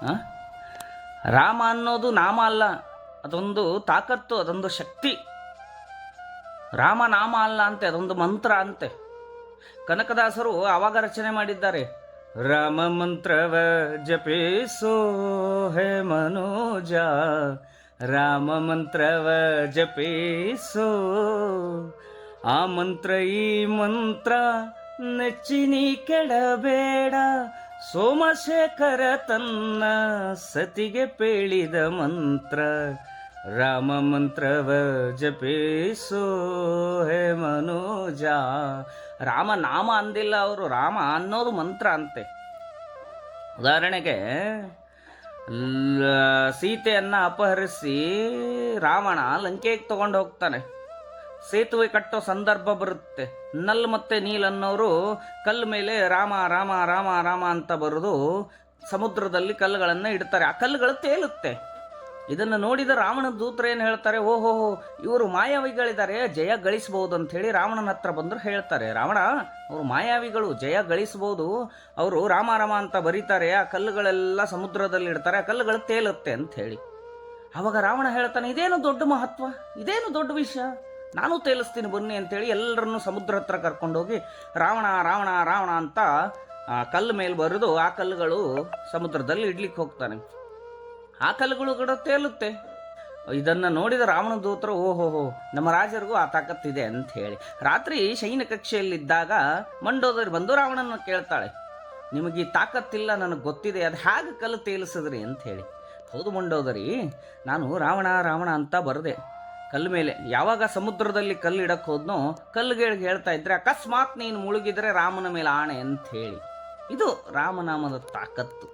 ಆ? ರಾಮ ಅನ್ನೋದು ನಾಮ ಅಲ್ಲ, ಅದೊಂದು ತಾಕತ್ತು, ಅದೊಂದು ಶಕ್ತಿ. ರಾಮ ನಾಮ ಅಲ್ಲ ಅಂತೆ, ಅದೊಂದು ಮಂತ್ರ ಅಂತೆ. ಕನಕದಾಸರು ಆವಾಗ ರಚನೆ ಮಾಡಿದ್ದಾರೆ. ರಾಮ ಮಂತ್ರವ ಜಪಿಸೋ ಹೇ ಮನೋಜ, ರಾಮ ಮಂತ್ರವ ಜಪಿಸೋ. ಆ ಮಂತ್ರ ಈ ಮಂತ್ರ ನೆಚ್ಚಿನಿ ಕೆಡಬೇಡ, ಸೋಮಶೇಖರ ತನ್ನ ಸತಿಗೆ ಪೇಳಿದ ಮಂತ್ರ. ರಾಮ ಮಂತ್ರವ ಜಪಿಸೋ ಹೇ ಮನೋಜ. ರಾಮ ನಾಮ ಅಂದಿಲ್ಲ ಅವರು, ರಾಮ ಅನ್ನೋದು ಮಂತ್ರ ಅಂತೆ. ಉದಾಹರಣೆಗೆ ಸೀತೆಯನ್ನ ಅಪಹರಿಸಿ ರಾವಣ ಲಂಕೆಗೆ ತಗೊಂಡು ಹೋಗ್ತಾನೆ. ಸೇತುವೆ ಕಟ್ಟೋ ಸಂದರ್ಭ ಬರುತ್ತೆ. ನಲ್ ಮತ್ತೆ ನೀಲ್ ಅನ್ನೋರು ಕಲ್ಲು ಮೇಲೆ ರಾಮ ರಾಮ ರಾಮ ರಾಮ ಅಂತ ಬರೆದು ಸಮುದ್ರದಲ್ಲಿ ಕಲ್ಲುಗಳನ್ನು ಇಡ್ತಾರೆ. ಆ ಕಲ್ಲುಗಳು ತೇಲುತ್ತೆ. ಇದನ್ನು ನೋಡಿದ ರಾವಣ ದೂತರು ಏನು ಹೇಳ್ತಾರೆ, ಓಹೋ ಇವರು ಮಾಯಾವಿಗಳಿದ್ದಾರೆ, ಜಯ ಗಳಿಸಬಹುದು ಅಂತ ಹೇಳಿ ರಾವಣನ ಹತ್ರ ಬಂದರು ಹೇಳ್ತಾರೆ. ರಾವಣ, ಅವರು ಮಾಯಾವಿಗಳು, ಜಯ ಗಳಿಸಬಹುದು, ಅವರು ರಾಮ ರಾಮ ಅಂತ ಬರೀತಾರೆ, ಆ ಕಲ್ಲುಗಳೆಲ್ಲ ಸಮುದ್ರದಲ್ಲಿ ಇಡ್ತಾರೆ, ಆ ಕಲ್ಲುಗಳು ತೇಲುತ್ತೆ ಅಂತ ಹೇಳಿ. ಆವಾಗ ರಾವಣ ಹೇಳ್ತಾನೆ, ಇದೇನು ದೊಡ್ಡ ಮಹತ್ವ, ಇದೇನು ದೊಡ್ಡ ವಿಷಯ, ನಾನು ತೇಲಿಸ್ತೀನಿ ಬನ್ನಿ ಅಂತೇಳಿ ಎಲ್ಲರನ್ನು ಸಮುದ್ರ ಹತ್ರ ಕರ್ಕೊಂಡೋಗಿ ರಾವಣ ರಾವಣ ರಾವಣ ಅಂತ ಕಲ್ಲು ಮೇಲೆ ಬರೆದು ಆ ಕಲ್ಲುಗಳು ಸಮುದ್ರದಲ್ಲಿ ಇಡ್ಲಿಕ್ಕೆ ಹೋಗ್ತಾನೆ. ಆ ಕಲ್ಲುಗಳು ಕೂಡ ತೇಲುತ್ತೆ. ಇದನ್ನು ನೋಡಿದ ರಾವಣ ದೂತರು, ಓಹೋಹೋ ನಮ್ಮ ರಾಜರಿಗೂ ಆ ತಾಕತ್ತಿದೆ ಅಂತ ಹೇಳಿ ರಾತ್ರಿ ಶಯನ ಕಕ್ಷೆಯಲ್ಲಿದ್ದಾಗ ಮಂಡೋದರಿ ಬಂದು ರಾವಣನ ಕೇಳ್ತಾಳೆ, ನಿಮಗೆ ಈ ತಾಕತ್ತಿಲ್ಲ ನನಗೆ ಗೊತ್ತಿದೆ, ಅದು ಹೇಗೆ ಕಲ್ಲು ತೇಲಿಸಿದ್ರಿ ಅಂತ ಹೇಳಿ. ಹೌದು ಮಂಡೋದರಿ, ನಾನು ರಾವಣ ರಾವಣ ಅಂತ ಬರದೆ ಕಲ್ಲು ಮೇಲೆ. ಯಾವಾಗ ಸಮುದ್ರದಲ್ಲಿ ಕಲ್ಲು ಇಡಕ್ಕೆ ಹೋದ್ನೋ ಕಲ್ಲುಗಳಿಗೆ ಹೇಳ್ತಾ ಇದ್ರೆ, ಅಕಸ್ಮಾತ್ ನೀನು ಮುಳುಗಿದ್ರೆ ರಾಮನ ಮೇಲೆ ಆಣೆ ಅಂತ ಹೇಳಿ. ಇದು ರಾಮನಾಮದ ತಾಕತ್ತು.